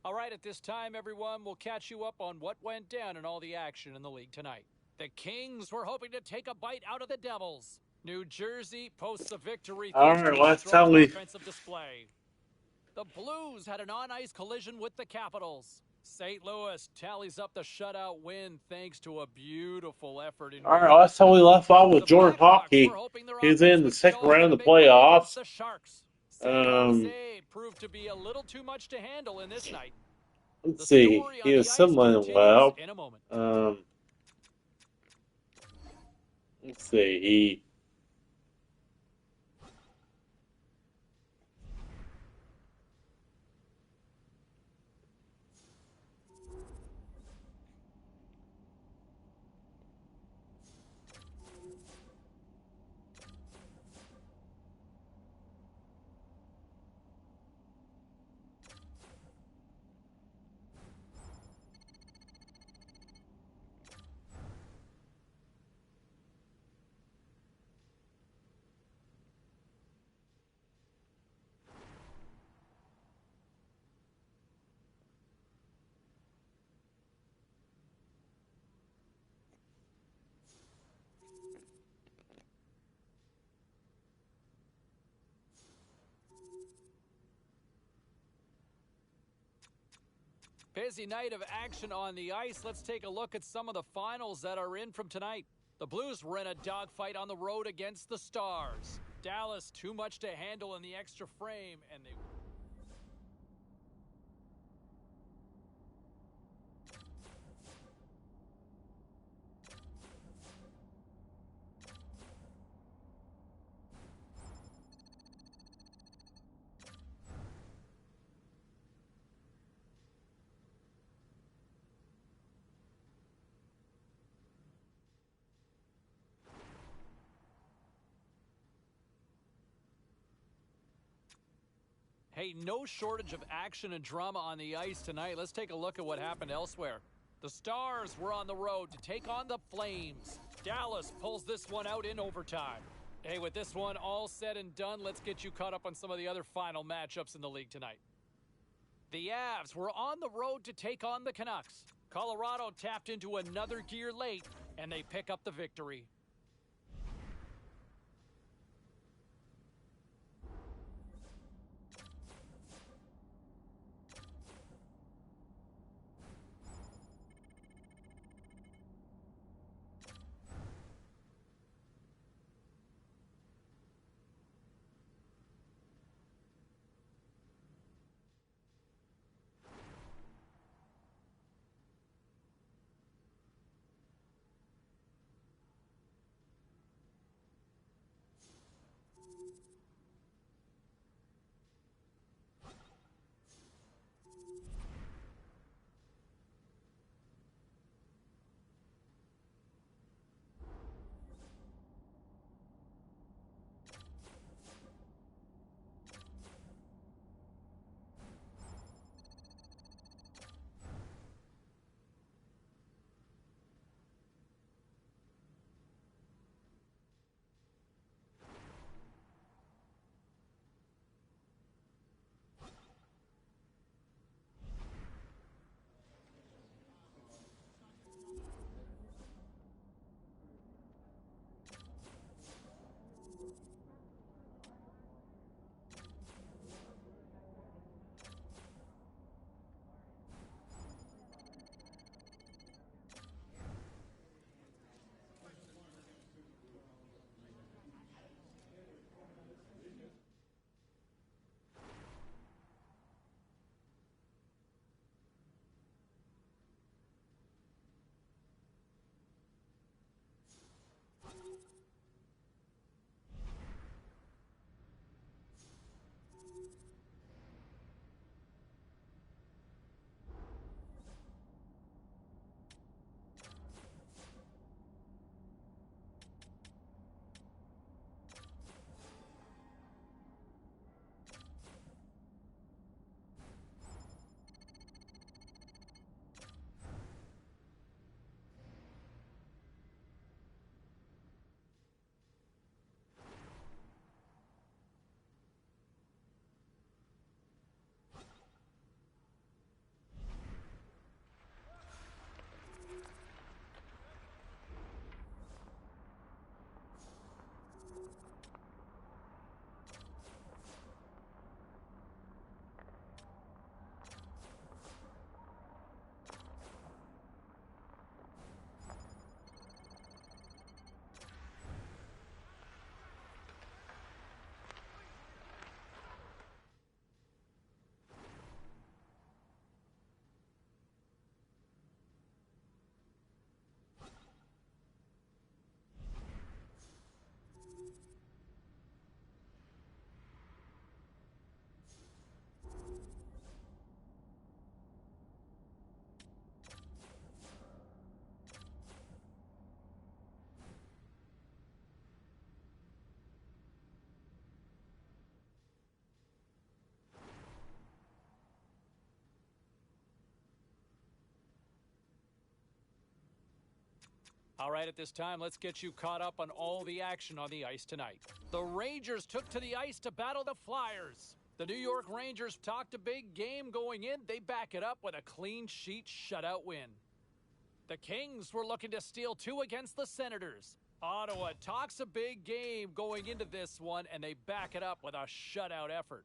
All right, at this time, everyone, we'll catch you up on what went down and all the action in the league tonight. The Kings were hoping to take a bite out of the Devils. New Jersey posts a victory All thanks right, to a well, that's how strong we. offensive display. The Blues had an on-ice collision with the Capitals. St. Louis tallies up the shutout win thanks to a beautiful effort in All right, well, that's how we Minneapolis. left off with The Jordan Blackhawks were Hockey. hoping their He's offense in the would show second up in round a of the big way against playoffs. the Sharks. San Um, Jose proved to be a little too much to handle in this night. let's The see. story He on was the ice similar continues well. in a moment. Um, let's see. He Busy night of action on the ice. Let's take a look at some of the finals that are in from tonight. The Blues were in a dogfight on the road against the Stars. Dallas too much to handle in the extra frame, and they Hey, no shortage of action and drama on the ice tonight. Let's take a look at what happened elsewhere. The Stars were on the road to take on the Flames. Dallas pulls this one out in overtime. Hey, with this one all said and done, let's get you caught up on some of the other final matchups in the league tonight. The Avs were on the road to take on the Canucks. Colorado tapped into another gear late, and they pick up the victory. All right, at this time, let's get you caught up on all the action on the ice tonight. The Rangers took to the ice to battle the Flyers. The New York Rangers talked a big game going in. They back it up with a clean sheet shutout win. The Kings were looking to steal 2 against the Senators. Ottawa talks a big game going into this one, and they back it up with a shutout effort.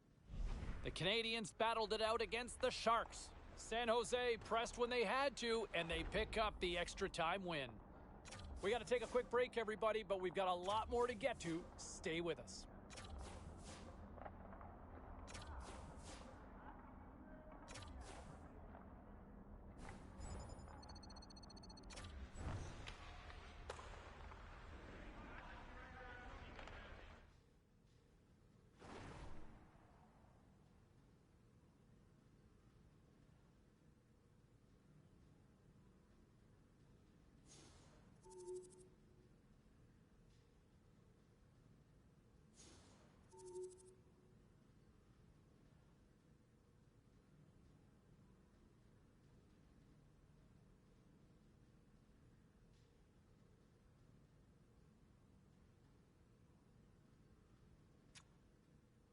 The Canadiens battled it out against the Sharks. San Jose pressed when they had to, and they pick up the extra time win. We got to take a quick break, everybody, but we've got a lot more to get to. Stay with us.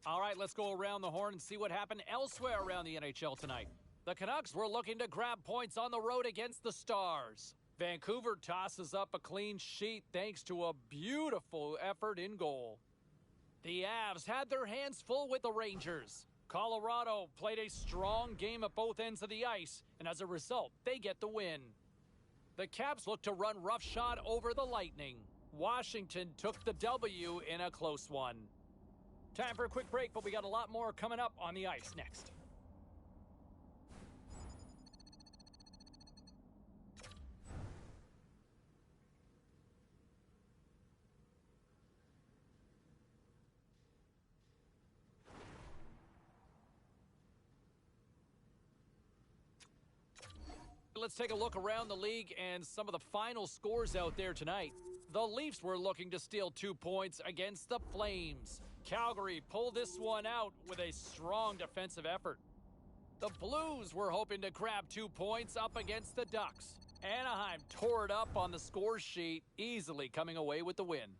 All right, let's go around the horn and see what happened elsewhere around the NHL tonight. The Canucks were looking to grab points on the road against the Stars. Vancouver tosses up a clean sheet thanks to a beautiful effort in goal. The Avs had their hands full with the Rangers. Colorado played a strong game at both ends of the ice, and as a result, they get the win. The Caps looked to run roughshod over the Lightning. Washington took the W in a close one. Time for a quick break, but we got a lot more coming up on the ice next. Let's take a look around the league and some of the final scores out there tonight. The Leafs were looking to steal 2 points against the Flames. Calgary pulled this one out with a strong defensive effort. The Blues were hoping to grab 2 points up against the Ducks. Anaheim tore it up on the score sheet, easily coming away with the win.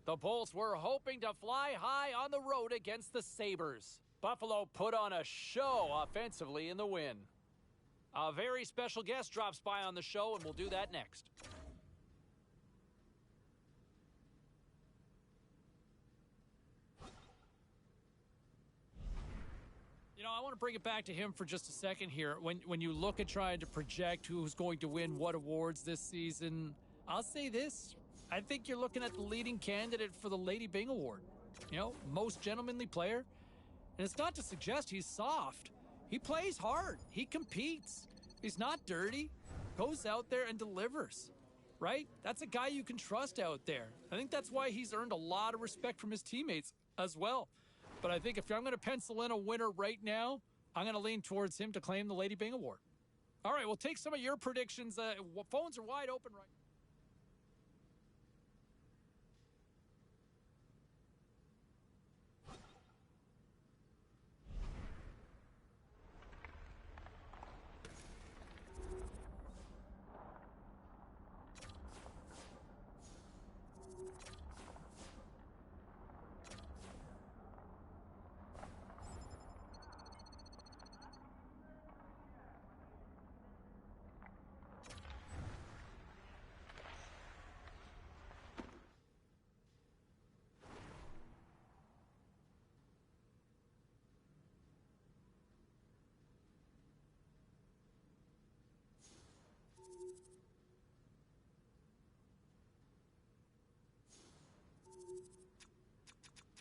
The Bolts were hoping to fly high on the road against the Sabres. Buffalo put on a show offensively in the win. A very special guest drops by on the show, and we'll do that next. You know, I want to bring it back to him for just a second here. When you look at trying to project who's going to win what awards this season, I'll say this. I think you're looking at the leading candidate for the Lady Byng Award. You know, most gentlemanly player. And it's not to suggest he's soft. He plays hard. He competes. He's not dirty. Goes out there and delivers. Right? That's a guy you can trust out there. I think that's why he's earned a lot of respect from his teammates as well. But I think if I'm going to pencil in a winner right now, I'm going to lean towards him to claim the Lady Byng Award. All right, we'll take some of your predictions. Phones are wide open right now.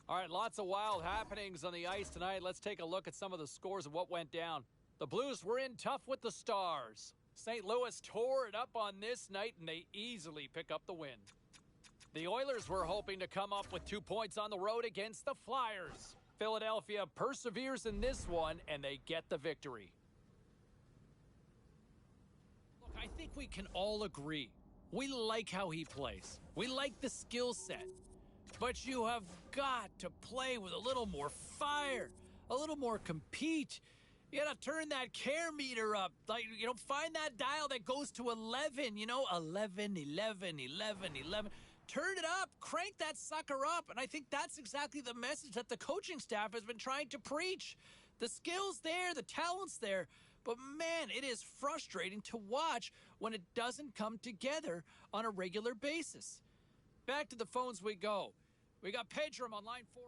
All right, lots of wild happenings on the ice tonight. Let's take a look at some of the scores of what went down. The Blues were in tough with the Stars. St. Louis tore it up on this night, and they easily pick up the win. The Oilers were hoping to come up with 2 points on the road against the Flyers. Philadelphia perseveres in this one, and they get the victory. Look, I think we can all agree. We like how he plays. We like the skill set. But you have got to play with a little more fire, a little more compete, You gotta turn that care meter up. Like, find that dial that goes to 11, 11, 11, 11, 11. Turn it up, crank that sucker up. And I think that's exactly the message that the coaching staff has been trying to preach. The skill's there, the talent's there. But man, it is frustrating to watch when it doesn't come together on a regular basis. Back to the phones we go. We got Pedram on line 4.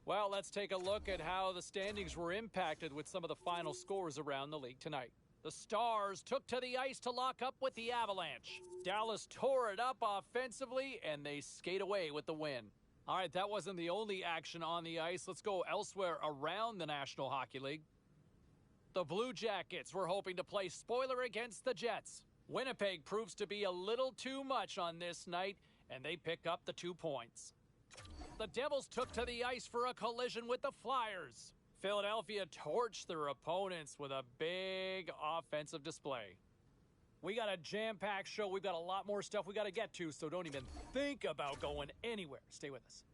Well, let's take a look at how the standings were impacted with some of the final scores around the league tonight. The Stars took to the ice to lock up with the Avalanche. Dallas tore it up offensively, and they skate away with the win. All right, that wasn't the only action on the ice. Let's go elsewhere around the National Hockey League. The Blue Jackets were hoping to play spoiler against the Jets. Winnipeg proves to be a little too much on this night, and they pick up the 2 points. The Devils took to the ice for a collision with the Flyers. Philadelphia torched their opponents with a big offensive display. We got a jam-packed show. We've got a lot more stuff we got to get to, so don't even think about going anywhere. Stay with us.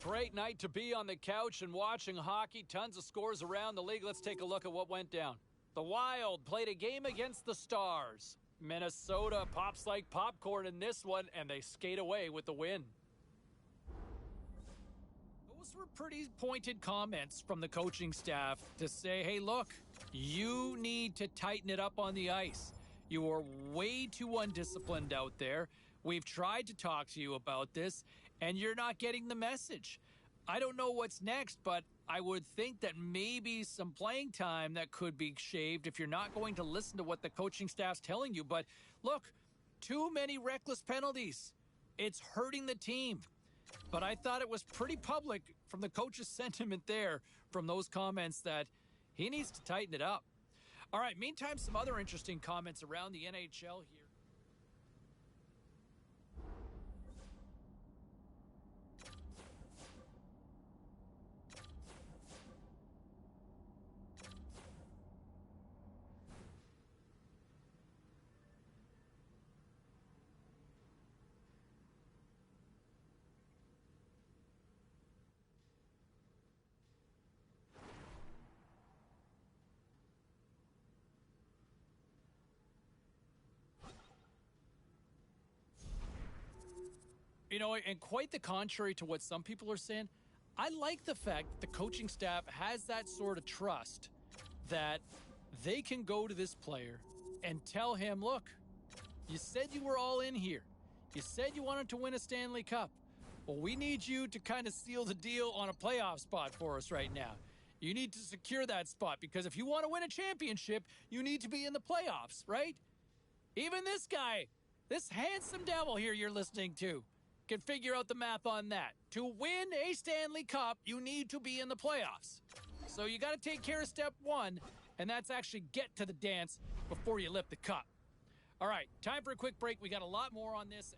Great night to be on the couch and watching hockey. Tons of scores around the league. Let's take a look at what went down. The Wild played a game against the Stars. Minnesota pops like popcorn in this one, and they skate away with the win. Those were pretty pointed comments from the coaching staff to say, hey, look, you need to tighten it up on the ice. You are way too undisciplined out there. We've tried to talk to you about this, and you're not getting the message. I don't know what's next, but I would think that maybe some playing time that could be shaved if you're not going to listen to what the coaching staff's telling you. But look, too many reckless penalties. It's hurting the team. But I thought it was pretty public from the coach's sentiment there, from those comments, that he needs to tighten it up. All right, meantime, some other interesting comments around the NHL here. You know, and quite the contrary to what some people are saying, I like the fact that the coaching staff has that sort of trust that they can go to this player and tell him, look, you said you were all in here. You said you wanted to win a Stanley Cup. Well, we need you to kind of seal the deal on a playoff spot for us right now. You need to secure that spot because if you want to win a championship, you need to be in the playoffs, right? Even this guy, this handsome devil here you're listening to, can figure out the math on that. To win a Stanley Cup, you need to be in the playoffs. So you got to take care of step one, and that's actually get to the dance before you lift the cup. All right, time for a quick break. We got a lot more on this.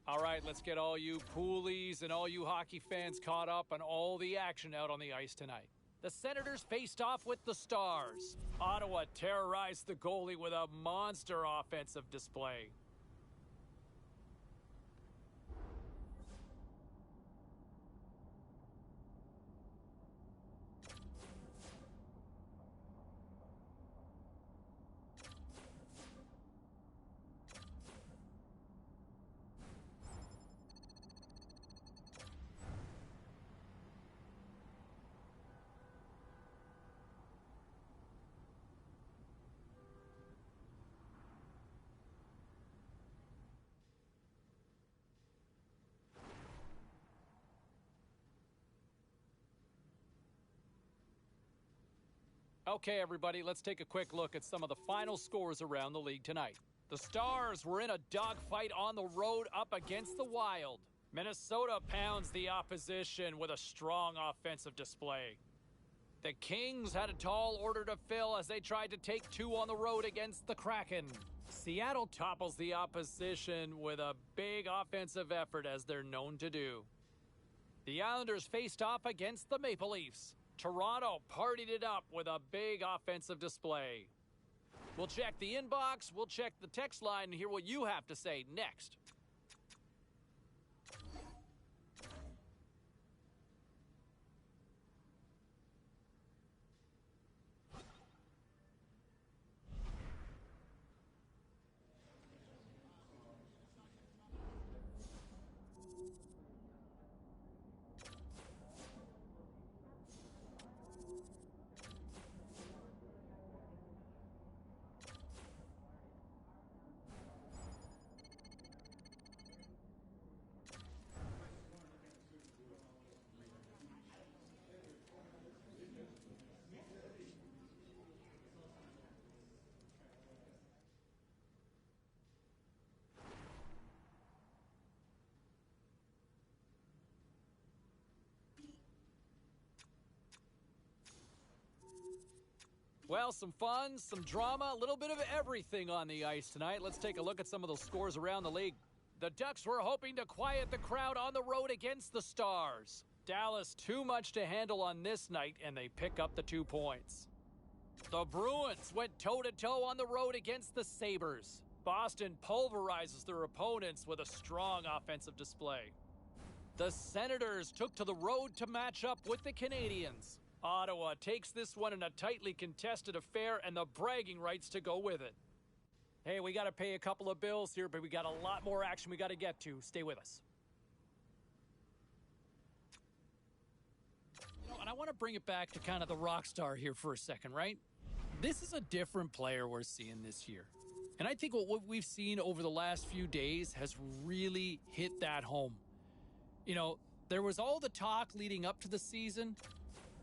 All right, let's get all you poolies and all you hockey fans caught up on all the action out on the ice tonight. The Senators faced off with the Stars. Ottawa terrorized the goalie with a monster offensive display. Okay, everybody, let's take a quick look at some of the final scores around the league tonight. The Stars were in a dogfight on the road up against the Wild. Minnesota pounds the opposition with a strong offensive display. The Kings had a tall order to fill as they tried to take two on the road against the Kraken. Seattle topples the opposition with a big offensive effort as they're known to do. The Islanders faced off against the Maple Leafs. Toronto partied it up with a big offensive display. We'll check the inbox, we'll check the text line, and hear what you have to say next. Well, some fun, some drama, a little bit of everything on the ice tonight. Let's take a look at some of those scores around the league. The Ducks were hoping to quiet the crowd on the road against the Stars. Dallas too much to handle on this night, and they pick up the 2 points. The Bruins went toe-to-toe on the road against the Sabres. Boston pulverizes their opponents with a strong offensive display. The Senators took to the road to match up with the Canadiens. Ottawa takes this one in a tightly contested affair and the bragging rights to go with it. Hey, we got to pay a couple of bills here, but we got a lot more action we got to get to. Stay with us. And I want want to bring it back to kind of the rock star here for a second, right? This is a different player we're seeing this year. And I think what we've seen over the last few days has really hit that home. You know, there was all the talk leading up to the season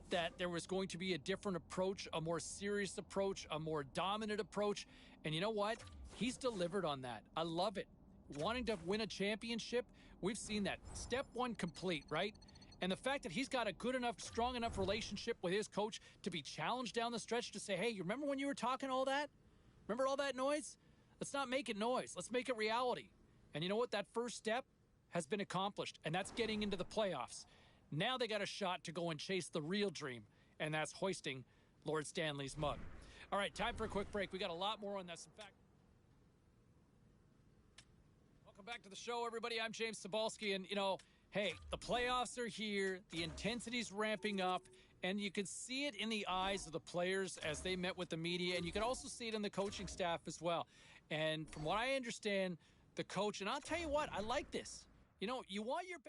that there was going to be a different approach, a more serious approach, a more dominant approach. And you know what? He's delivered on that. I love it. Wanting to win a championship, we've seen that. Step one complete, right? And the fact that he's got a good enough, strong enough relationship with his coach to be challenged down the stretch to say, hey, you remember when you were talking all that? Remember all that noise? Let's not make it noise. Let's make it reality. And you know what? That first step has been accomplished, and that's getting into the playoffs. Now they got a shot to go and chase the real dream, and that's hoisting Lord Stanley's mug. All right, time for a quick break. We got a lot more on this. In fact, welcome back to the show, everybody. I'm James Cybulski, and, you know, hey, the playoffs are here. The intensity's ramping up, and you could see it in the eyes of the players as they met with the media, and you could also see it in the coaching staff as well. And from what I understand, the coach, and I'll tell you what, I like this. You know, you want your...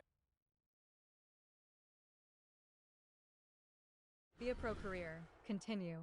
Be a Pro career. Continue.